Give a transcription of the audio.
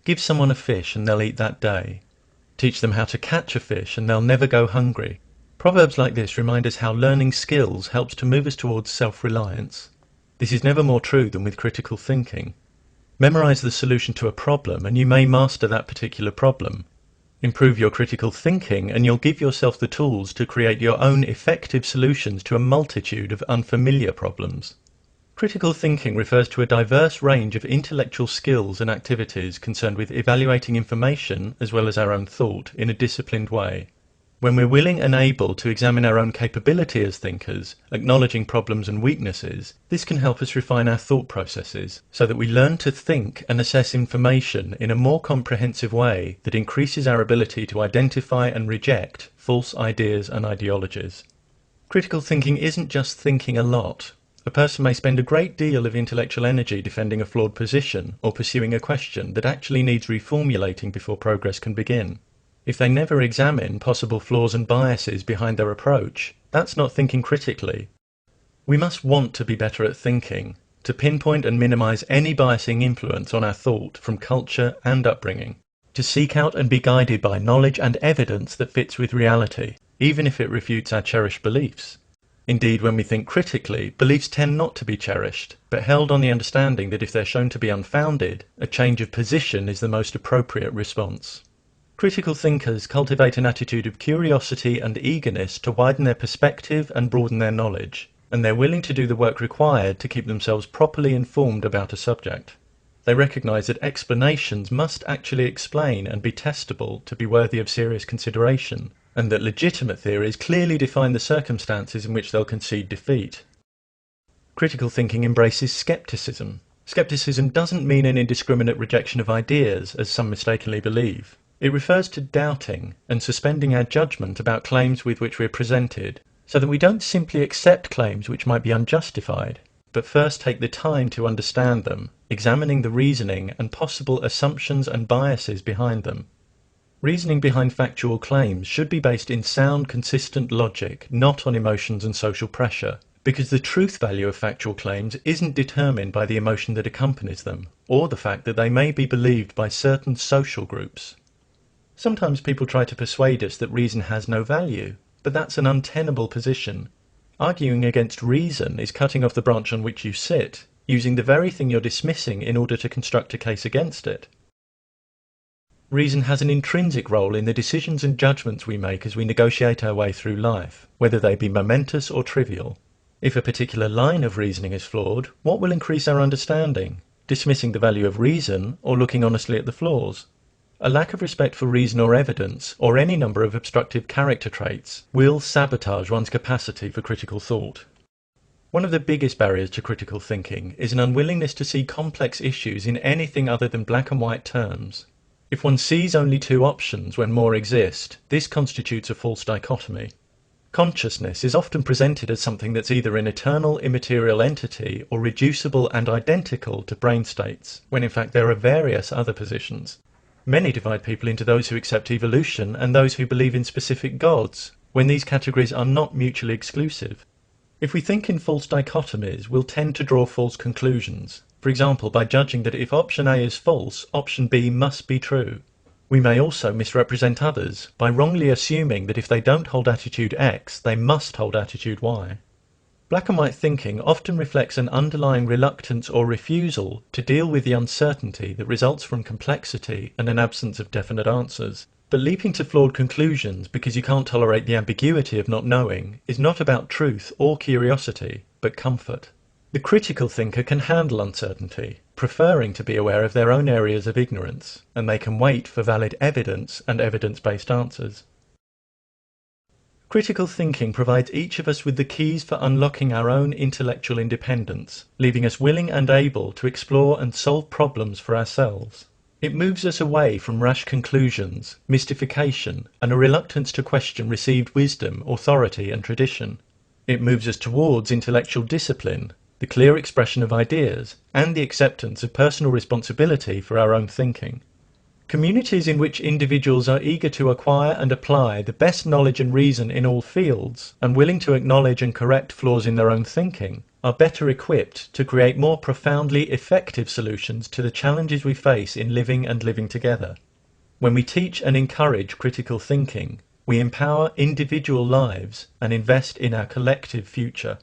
Give someone a fish and they'll eat that day. Teach them how to catch a fish and they'll never go hungry. Proverbs like this remind us how learning skills helps to move us towards self-reliance. This is never more true than with critical thinking. Memorize the solution to a problem and you may master that particular problem. Improve your critical thinking and you'll give yourself the tools to create your own effective solutions to a multitude of unfamiliar problems. Critical thinking refers to a diverse range of intellectual skills and activities concerned with evaluating information as well as our own thought in a disciplined way. When we're willing and able to examine our own capability as thinkers, acknowledging problems and weaknesses, this can help us refine our thought processes so that we learn to think and assess information in a more comprehensive way that increases our ability to identify and reject false ideas and ideologies. Critical thinking isn't just thinking a lot. A person may spend a great deal of intellectual energy defending a flawed position or pursuing a question that actually needs reformulating before progress can begin. If they never examine possible flaws and biases behind their approach, that's not thinking critically. We must want to be better at thinking, to pinpoint and minimize any biasing influence on our thought from culture and upbringing, to seek out and be guided by knowledge and evidence that fits with reality, even if it refutes our cherished beliefs. Indeed, when we think critically, beliefs tend not to be cherished, but held on the understanding that if they're shown to be unfounded, a change of position is the most appropriate response. Critical thinkers cultivate an attitude of curiosity and eagerness to widen their perspective and broaden their knowledge, and they're willing to do the work required to keep themselves properly informed about a subject. They recognize that explanations must actually explain and be testable to be worthy of serious consideration, and that legitimate theories clearly define the circumstances in which they'll concede defeat. Critical thinking embraces skepticism. Skepticism doesn't mean an indiscriminate rejection of ideas, as some mistakenly believe. It refers to doubting and suspending our judgment about claims with which we're presented, so that we don't simply accept claims which might be unjustified, but first take the time to understand them, examining the reasoning and possible assumptions and biases behind them. Reasoning behind factual claims should be based in sound, consistent logic, not on emotions and social pressure, because the truth value of factual claims isn't determined by the emotion that accompanies them, or the fact that they may be believed by certain social groups. Sometimes people try to persuade us that reason has no value, but that's an untenable position. Arguing against reason is cutting off the branch on which you sit, using the very thing you're dismissing in order to construct a case against it. Reason has an intrinsic role in the decisions and judgments we make as we negotiate our way through life, whether they be momentous or trivial. If a particular line of reasoning is flawed, what will increase our understanding? Dismissing the value of reason or looking honestly at the flaws? A lack of respect for reason or evidence, or any number of obstructive character traits, will sabotage one's capacity for critical thought. One of the biggest barriers to critical thinking is an unwillingness to see complex issues in anything other than black and white terms. If one sees only two options when more exist, this constitutes a false dichotomy. Consciousness is often presented as something that's either an eternal immaterial entity or reducible and identical to brain states, when in fact there are various other positions. Many divide people into those who accept evolution and those who believe in specific gods, when these categories are not mutually exclusive. If we think in false dichotomies, we'll tend to draw false conclusions. For example, by judging that if option A is false, option B must be true. We may also misrepresent others by wrongly assuming that if they don't hold attitude X, they must hold attitude Y. Black and white thinking often reflects an underlying reluctance or refusal to deal with the uncertainty that results from complexity and an absence of definite answers. But leaping to flawed conclusions because you can't tolerate the ambiguity of not knowing is not about truth or curiosity, but comfort. The critical thinker can handle uncertainty, preferring to be aware of their own areas of ignorance, and they can wait for valid evidence and evidence-based answers. Critical thinking provides each of us with the keys for unlocking our own intellectual independence, leaving us willing and able to explore and solve problems for ourselves. It moves us away from rash conclusions, mystification, and a reluctance to question received wisdom, authority, and tradition. It moves us towards intellectual discipline, the clear expression of ideas, and the acceptance of personal responsibility for our own thinking. Communities in which individuals are eager to acquire and apply the best knowledge and reason in all fields, and willing to acknowledge and correct flaws in their own thinking, are better equipped to create more profoundly effective solutions to the challenges we face in living and living together. When we teach and encourage critical thinking, we empower individual lives and invest in our collective future.